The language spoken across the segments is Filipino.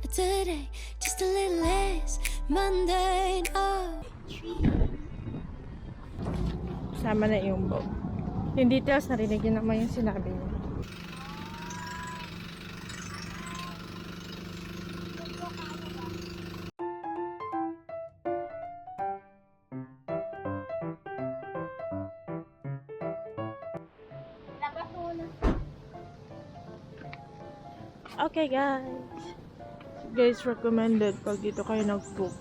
for today, just a little less mundane. Oh. Sama na yung boat. Yung details, narinig yun naman yung sinabi niya. Okay guys, recommended pag dito kayo nag-book,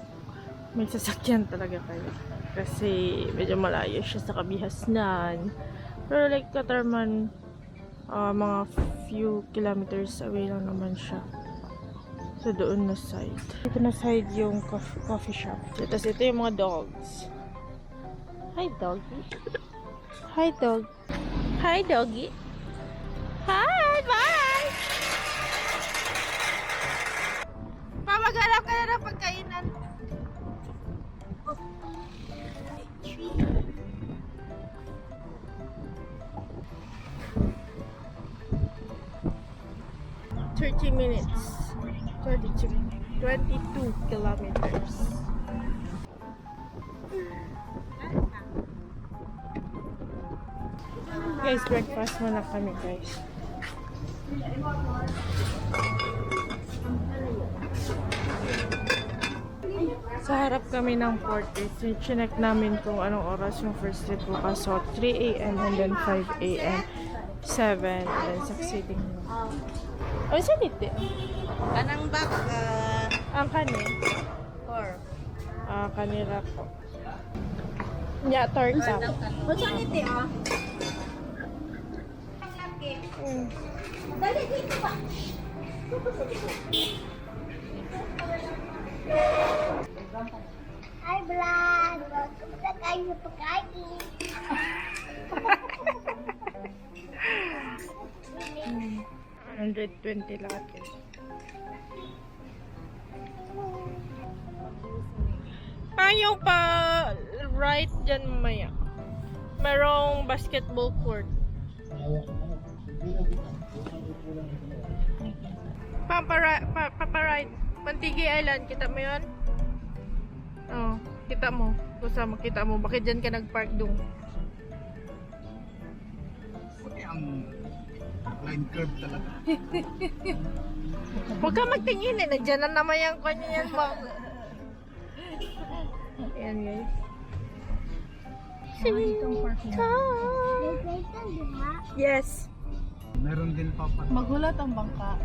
may sasakyan talaga kayo kasi medyo malayo siya sa Kabihasnan, pero like Katarman, mga few kilometers away lang naman siya. So doon na side, ito na side yung coffee shop. Tapos ito yung mga dogs. Hi doggy. Hi dog. Hi doggy. Hi, bye. Maghanap ka na ng pagkainan. $30 minutes. 22 kilometers. Guys, breakfast muna kami guys. Sa harap kami ng Fortis. Chinek namin kung anong oras yung first trip bukas. So, 3 a.m. and then 5 a.m. 7 and then succeeding. Oh, saan ito? Kanang bak, Ang kani? 4. Kanira po. Ya, torta. What's on it, ah? Dali dito ba? Hi, Brad! Welcome sa kayo pagkain! $120 lahat guys. Ayaw pa right dyan mamaya. Merong basketball court. Paparide. Pantigi Island, kita mo yun? Oh, kita mo. Kusa makita mo. Bakit dyan ka nag-park doon? Pati ang line curve talaga. Huwag ka magtingin eh. Nandiyan na naman yung kanya yan. Ayan guys. Yes. Meron din pa pa. Magulat ang bangka.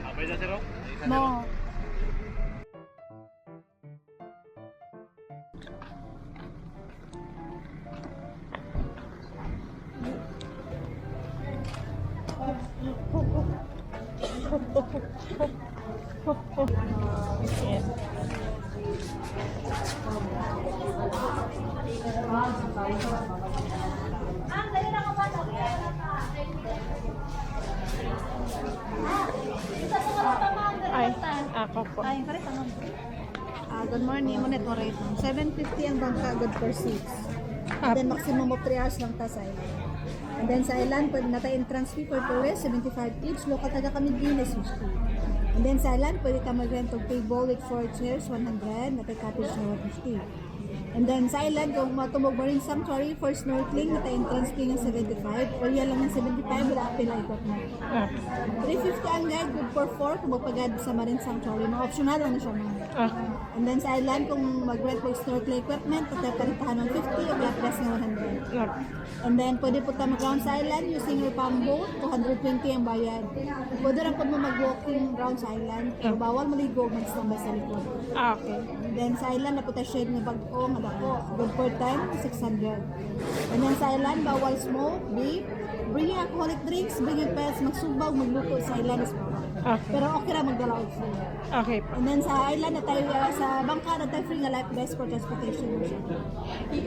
Abay na siro? No. Ayan. Ay, ako po. Ay, pare tanong. Good morning, Monet Moret. 750 ang bangka, good for 6. And then maximum of 3 hours lang ta sa island. And then sa island, pwede na tayo entrance fee for tourists, 75 each. Local taga kami Guinness, 50. And then sa island, pwede ka mag-rent of table with 4 chairs, 100. Natay cottage na 150. And then sa island, kung matumog Marine Sanctuary for snorkeling, natay entrance fee ng 75. Area lang ng 75, wala apil na equipment. 350 ang guide, good for 4. Kung magpagad sa Marine Sanctuary, mga optional lang na siya mga. And then sa island, kung mag-rent for snorkeling equipment, natay paritahan ng 50 o plus ng 100. And then, pwede po tayo mag-round sa island using your palm boat, 220 ang bayad. Pwede rin po mo mag-walking round sa island, pero bawal maligo, mag-standby sa likod. Okay. And then sa island, napunta shade ng bag-o, madako. Good for time, 600. And then sa island, bawal smoke, beef, bringing alcoholic drinks, bringing pets, magsubaw, magluto sa island is bawal. Okay. Pero okay ra magdala og free. Okay po. And then sa island na tayo, sa bangka na tayo free nga life vest for transportation mo siya.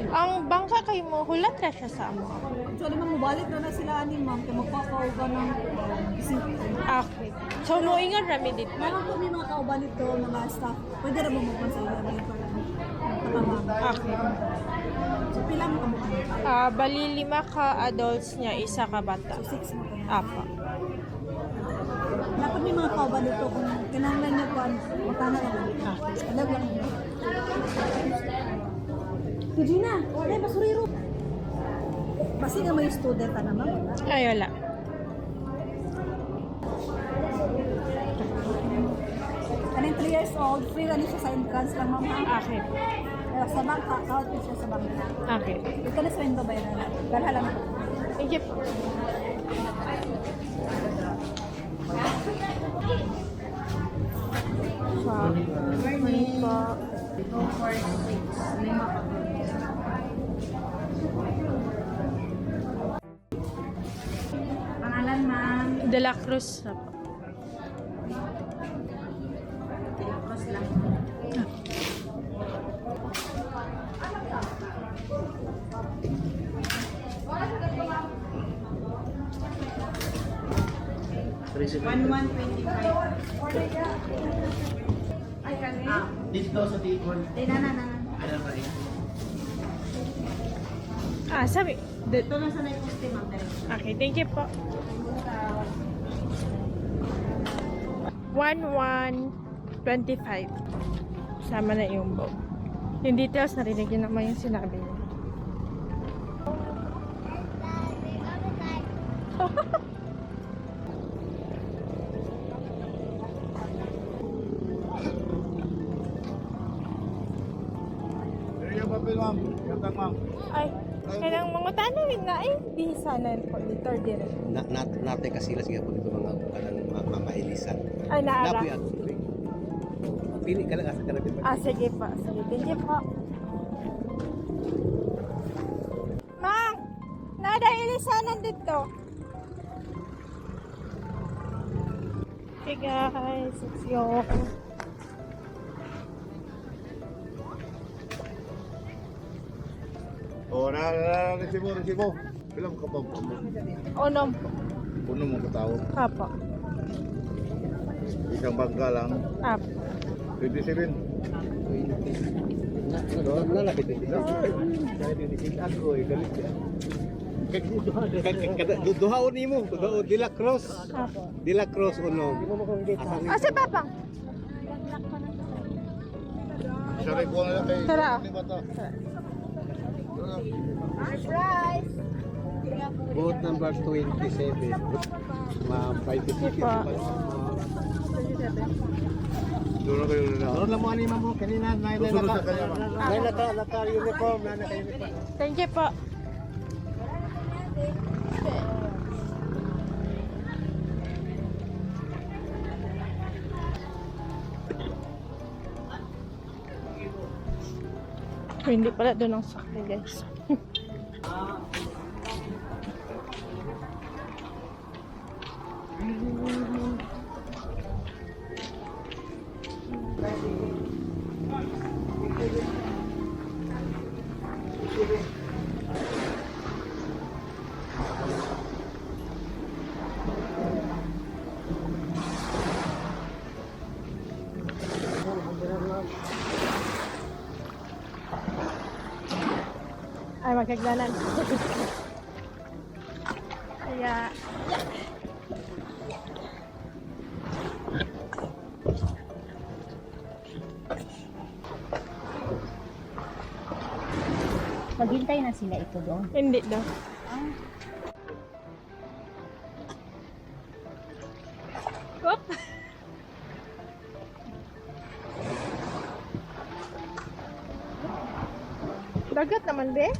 Ang bangka kayo mo, hulat na siya sa amo. Actually, mabalik na sila ani ma'am, kaya magpapauga ng isip. Okay. So, moingan rami dito. Meron po may mga kauban nito, mga staff. Pwede rin mo sa iyo. Okay. So, pila mo kamo? Bali 5 ka adults niya, 1 ka bata. So, 6 mo kamo. Apa. Dapat may mga kauban nito kung kinahanglan niyo po, magkano lang. Alam lang. Regina, basuriro. Basi nga may student ka naman. Ay, wala. Kaning 3 years old, free lang siya sa entrance lang, mama. Okay. Pero sa bangka, count din siya sa bangka. Okay. Ito na sa window ba yun? Dalha lang. Thank you. Pangalan, ma'am. De La Cruz na po. Cross lang. Ay, kani? Dito sa Tikon. Ay, na. Ano ba yan? Sabi. Ito lang sa na-poste, ma'am. Okay, thank you po. 1125. Sama na yung bow. Yung details, narinig yun naman yung sinabi niya. Pero yung papel, ma'am. Yung tang, ma'am. Ay, kailang mga tanawin na eh. Di sana po, dito dire. Natin kasi sila siya po dito mga mamailisan. Ay, naara. Napoy ako. Pili ka lang asa ka na. Sige po. Sige, thank you po. Mang! Nada ilisanan dito. Okay guys, it's your... Oh, resibo. Bilang ka pa po. Onom po. Puno mo katao. Apo. Isang bangka lang. Apo. 27. Nalapit ito. Kaya dinisin ako eh. Galit siya. Duhaon ni mo. Duhaon. De La Cruz. Apo. De La Cruz uno. Si Papang. Saray ko na lang kay Tara. Bata. Surprise! Boat number 27. Ma-private ticket. Doon na kayo na. Doon lang mo anima mo. Kanina. Susunod sa kanya, ma'am. Naka-uniform. Naka-uniform. Thank you po. Hindi pala doon ang sakli guys. Ay, magkaglanan. Kaya... Maghintay na sila ito doon. Hindi daw. Oop! Dagat naman, be?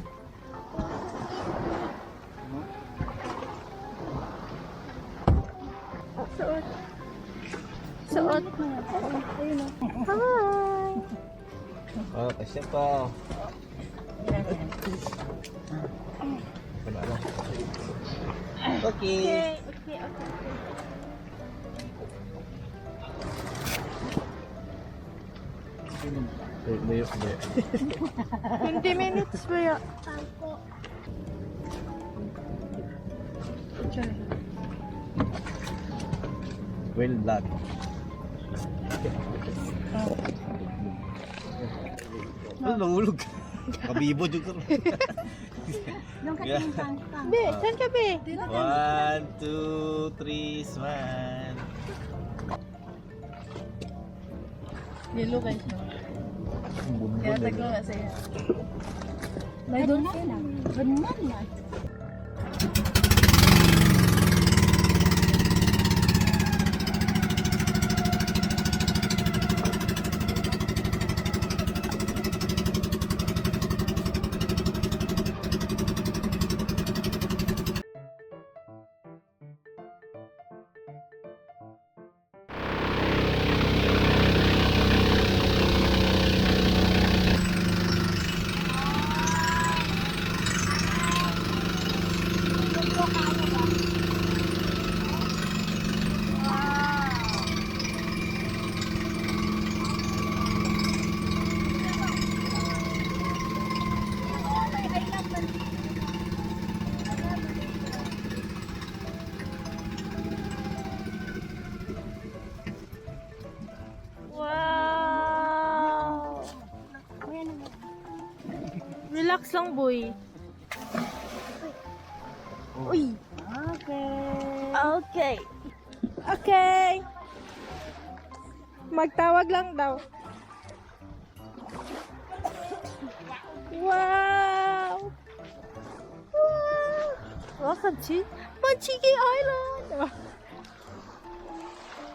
Suot. Suot. Hi! Oh, kasi pa. Okay. Okay. 20 minutes ba yun? Well vlog. Ano nangulog? Kabibo juga. Yung katingin pang. Be, saan ka, be? 1, 2, 3, smile. Yellow guys. Kaya taglo nga sa'yo. May doon ka na. Ganyan na. Wow! Relax lang, boy. Uy! Okay. Okay. Magtawag lang daw. Wow! Wow! Welcome to Manchigi Island!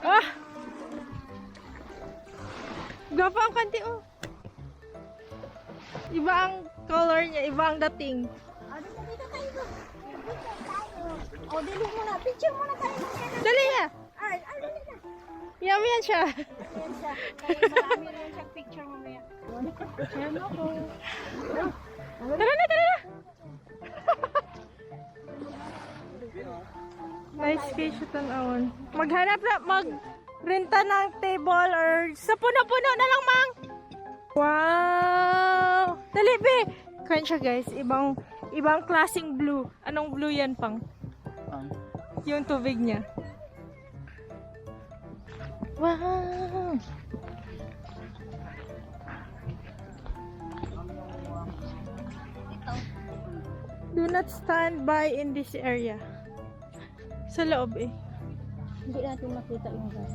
Ah! Gapa ang kanti, oh. Iba ang color niya, iba ang dating. O, dili mo na. Picture mo na tayo. Dali na! Ay, dali na. Yan siya. Ayan siya. Kaya marami rin siyang picture mamaya. Ayan ako. Tara na, tara na! Nice fish ito naon. Maghanap na, magrenta ng table or sa puno-puno na lang, mang! Wow! Dali, be! Kaya siya, guys. Ibang klaseng blue. Anong blue yan, pang? Yung tubig niya. Wow! Do not stand by in this area. Sa loob eh. Hindi natin makita yung gas.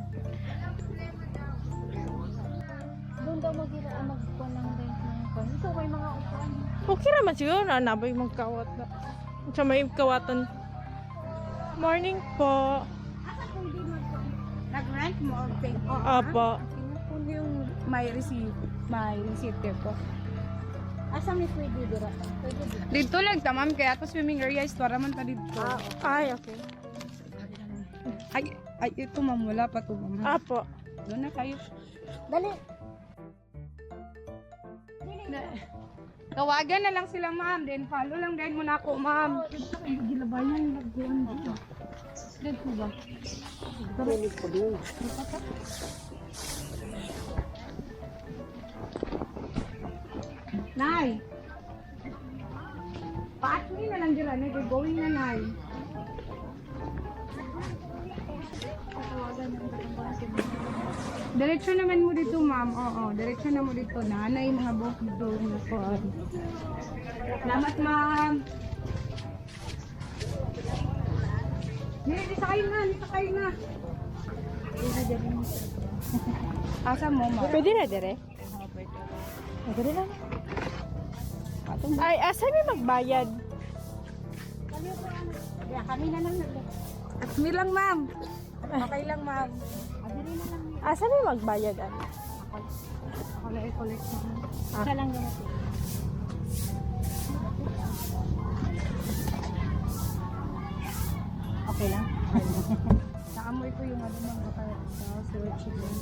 Doon daw magkuha ng rent ng kwan. Ito kay mga upuan. Okay naman siguro na nabay magkawat na. Sa may kawatan. Morning po. Nag-rent mo or take? Apo. Kung yung may receipt po. Asa may pwede dira? Pwede dira. Dito lang tamam kaya to swimming area is para man ta dito. Ay, okay. Ay ito ma'am wala pa to ma'am. Apo. Doon na kayo. Dali. Tawagan na lang sila ma'am, then follow lang din mo na ako ma'am. Gilabayan nagbuan dito. Dito ba? Nay. Paatli na lang dira, nay going na nay. Diretso naman mo dito, ma'am. Oo, diretso na mo dito. Nanay, mga buhok doon na po. Salamat, ma'am. Hindi, sakay na. Asa mo, ma'am? Pwede na dire? Pwede na. Ay, asa may magbayad? Kami na lang At me lang, ma'am. Okay lang, ma'am. Asa may magbayad? Ako na i-collect, ma'am. Isa lang yung natin. Okay lang? Naamoy ko yung ano mga sa search din.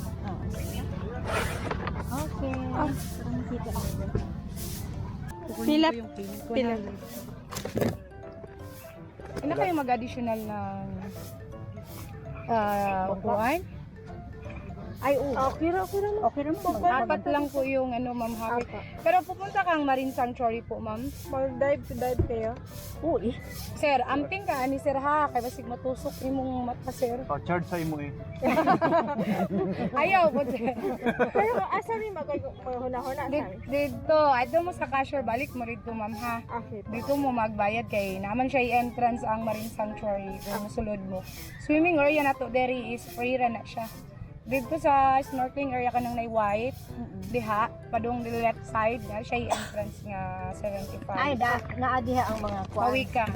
Okay. Parang nakita ko. Pila. Pila. Ano kayo mag-additional ng upuan? Ay, oo. Okay ra naman. Okay naman. Apat lang po yung ma'am, happy. Pero pupunta kang Marine Sanctuary po, ma'am. Mag-dive kayo? Oo, Sir, amping ka ni sir ha. Kaya basig matusok imong mata, sir. Pa-charge sa imo eh. Ayaw po, sir. Pero asa ni maghuna-huna Dito, adto mo sa cashier, balik mo rito, ma'am, ha. Okay. Dito mo magbayad kay naman siya i-entrance ang Marine Sanctuary kung sulod mo. Swimming area na to, deri is free ra na siya. Dito sa snorkeling area ka nang white, diha, padung the left side, na siya i-entrance nga 75. Ay, naadiha ang mga kwan. Pawi ka.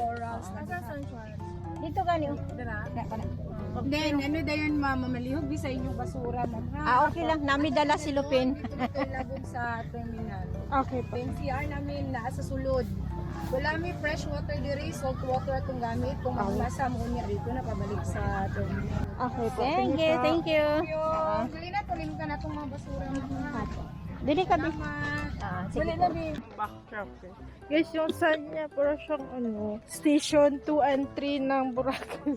Corals. Dito gani. Then, dayon ma'am, malihog di sa inyong basura, ma'am, ha? Okay lang. Nami dala si Lupin. Labog sa terminal. Okay pa. Then, CR namin naa sa sulod. Wala may fresh water diri, salt water atong gamit. Kung maglasa mo niya dito na pabalik sa terminal. Okay po. Thank you. Dili na tulim ka na itong mga basura, ma'am. Dili ka di. Sige Dali na din. Backtrack eh. Guys, yung saan niya, para siyang station 2 and 3 ng Boracay.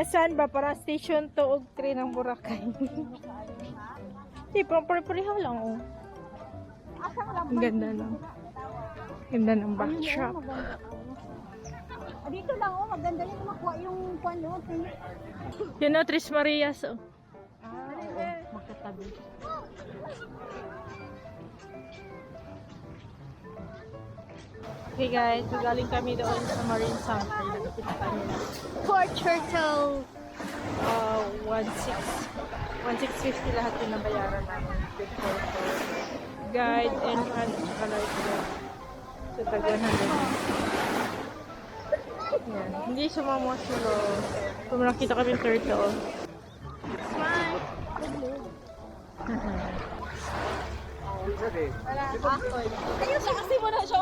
Saan ba? Para station 2 o 3 ng Boracay. Di, pare-pareho lang Ang ganda lang. Ganda ng backtrack. Dito lang maganda yung makuha yung kwan doon. Yun o, Tres Marias Magkatabi. Okay guys, galing kami doon sa Marine Sanctuary. Nakikita nila. Port Turtle. 1,650 lahat yung nabayaran namin. Good for guide, entrance, tsaka lifeguard. So, tag 100. Yan. Hindi sumama sila. Kung nakita kami yung turtle. Ayun sa kasi mo na siya.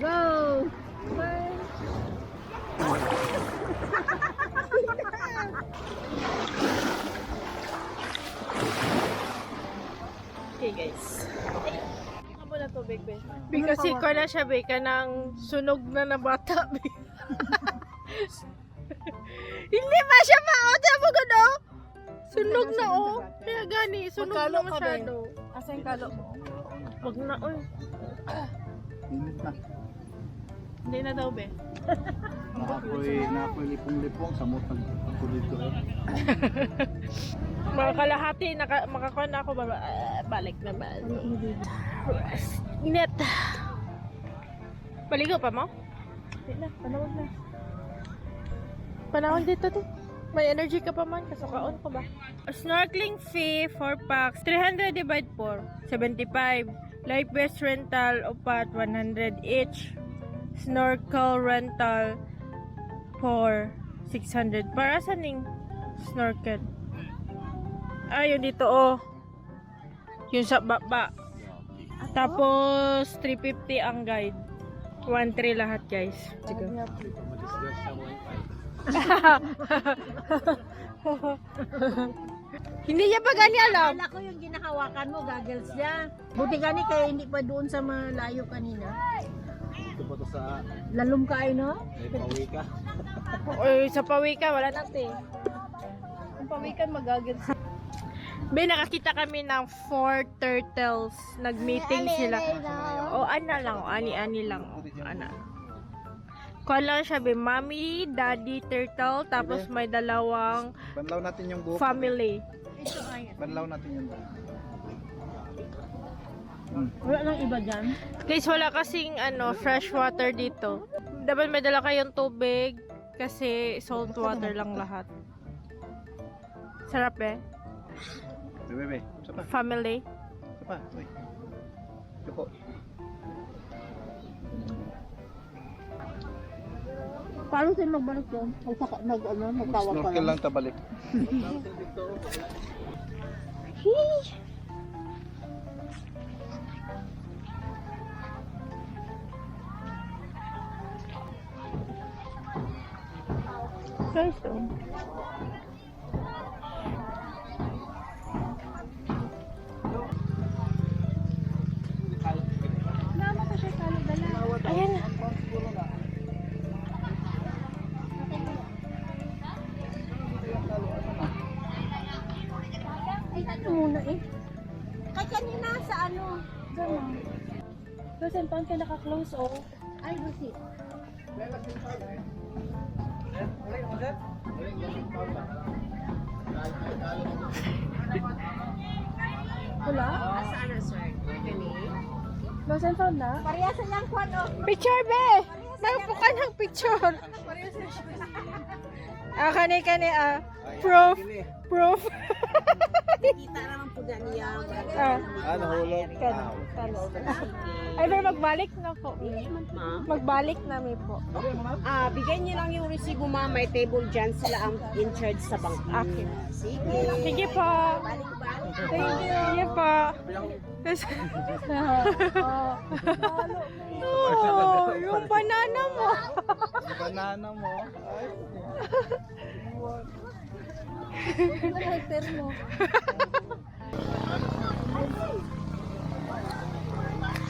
Go! Okay guys. Ano na to, Big Ben? Kasi ko na siya, Big, kanang sunog na bata, Big. Hindi ba siya pa? Mo gano? Sunog na, Kaya gani, sunog na masyado. Asa yung kalo mo? Wag na, Init na. Hindi na daw, Be. Naapoy lipong-lipong sa mutag ako dito eh. Mga kalahati, makakuha na ako, balik naman. Init. Baligo pa mo? Hindi na, panahon na. Panahon dito to. May energy ka pa man, kasukaon ko ba? Snorkeling fee, 4 packs, 300 divide 4, 75. Life vest rental, upat, 100 each. Snorkel rental, 4, 600. Para saan yung snorkel? Yun dito, yung sa baba. Tapos, 350 ang guide. 1-3 lahat, guys. Sige. Hindi niya pa gani alam. Wala ko yung ginahawakan mo, goggles niya. Buti gani kaya hindi pa doon sa malayo kanina. Ito pa to sa Lalong kayo, no? may pawi ka. Sa pawikan, wala natin. Ang pawikan magagad. Be, nakakita kami ng 4 turtles. Nag-meeting sila. Ana lang. Ani-ani lang. Ana. Kuha lang siya, be. Mommy, daddy, turtle. Tapos may dalawang Banlaw natin yung buhok. family. Banlaw natin yung buhok. Wala nang iba dyan. Guys, wala kasing fresh water dito. Dapat may dala kayong tubig. Kasi salt water lang lahat. Sarap eh. Bebe, isa pa. Family. Isa pa. Uy. Ito po. Paano sa'yo magbalik doon? Magtawag ka Snorkel lang tabalik. Guys, Ayan. ano muna eh. Kay kanina sa ano. Kasi ang ka naka-close, oh. Ay, buti. Wala? Lost and found na? Pareha sa niyang kwan oh. Picture, be! Nagpo ka ng picture. Kani, proof. Proof. Kita naman po na niya. Nahulog. Ay, pero magbalik na po. Magbalik na mi po. Bigay niyo lang yung resibo ma'am. May table dyan. Sila ang in charge sa bangko. Okay. Sige. Sige po. Thank you. Sige po. Oh, yung banana mo. Banana mo.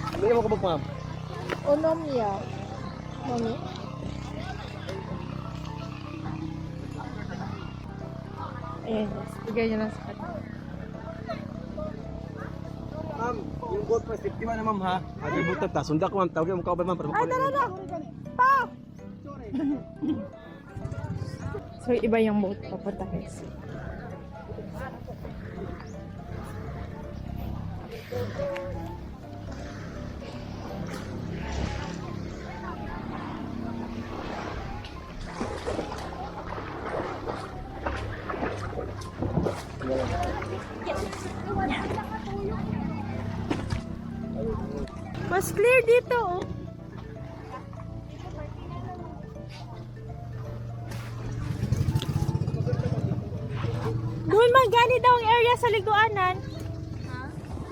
Ano yung mga ma'am? Onomia. Mami? Ayan, yes. Bigay niyo lang sa kanya. Ma'am, yung gold price 51 na ma'am ha. Agi butat ta, sunda ko ang tawag mo kauban ma'am. Ay, tara. Pa! So, iba yung boat papunta guys. Mas clear dito, oh. Doon man gani daw ang area sa liguanan.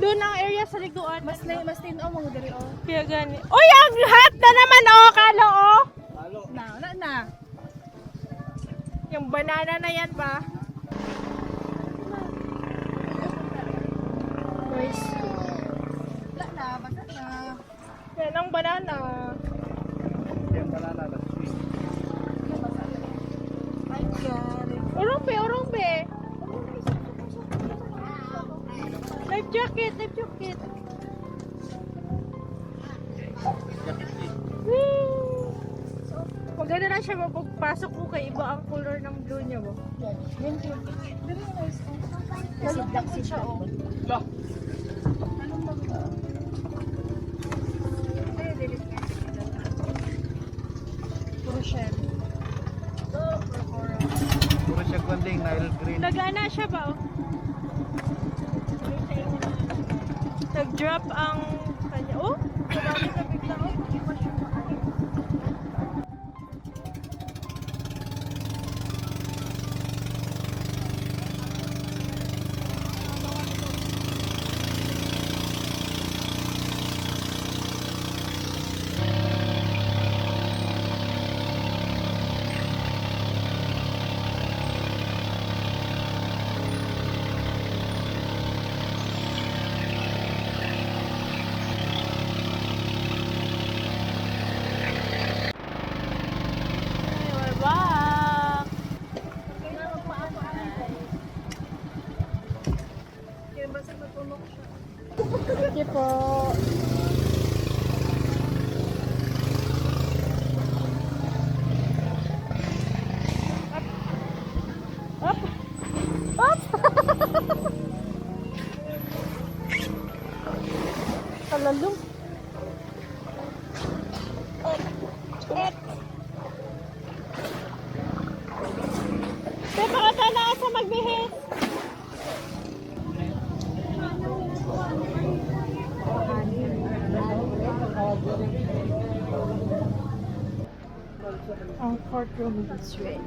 Doon ang area sa liguan. Mas tinaw mo diri, oh. Kaya gani. Uy, ang hot na naman, oh, kalo, oh. Na. Yung banana na yan ba? Guys. Wala na, basta na. Yan ang banana. Yung banana. Ay, God. Urong be. Life jacket. Woo! Maganda na siya mapagpasok mo kay iba ang color ng blue niya ba? Kasi black siya, oh. Puro shell. Puro siya kunding na green. Nagana siya ba? Oh? Nag-drop ang kanya. Oh! Marami na bigla. Oh! Sige po. Up! Up! Talalong. Pero baka na sa magbihis. Ang courtroom this way.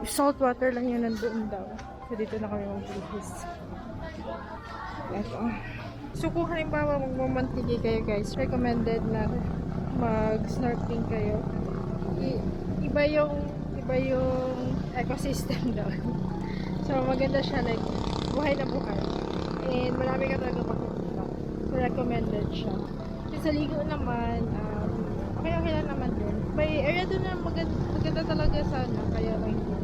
Salt water lang yun nandoon daw. So dito na kami mag-bihis. Ito. So kung halimbawa magmamantigi kayo guys, recommended na mag-snorkeling kayo. Iba yung ecosystem daw. So maganda siya, like buhay na buhay. And marami ka talaga makikita. So recommended siya. Kasi sa ligo naman, okay lang naman din. May area doon na maganda talaga sana, kaya lang hindi.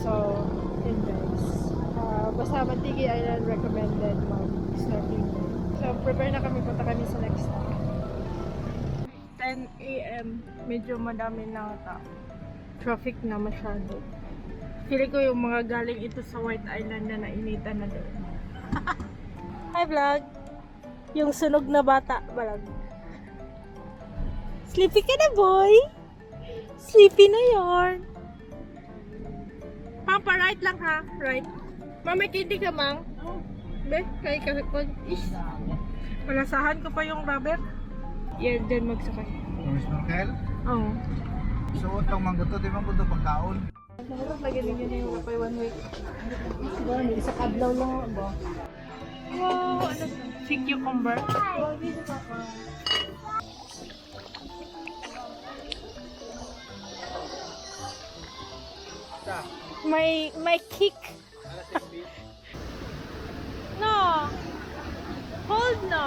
So, yun guys. Basta Mantigi Island recommended mag-snorkeling. So, prepare na kami, punta kami sa next stop. 10 AM, medyo madami na tao. Traffic na masyado. Feeling ko yung mga galing ito sa White Island na nainitan na doon. Hi vlog! Yung sunog na bata, vlog. Sleepy ka na boy? Sleepy na yarn. Papa, right lang ha? Right. Mama, kindi ka mang? Be, kay ish. Malasahan ko pa yung rabbit. Yan, dyan magsakay. Yung snorkel? Oo. Suot lang mangguto, di mangguto pagkaon. Magaling yun yung kapay 1 week. Siguro, isa kadlaw lang ba? Wow, ano? Si cucumber. May kick. No. Hold no.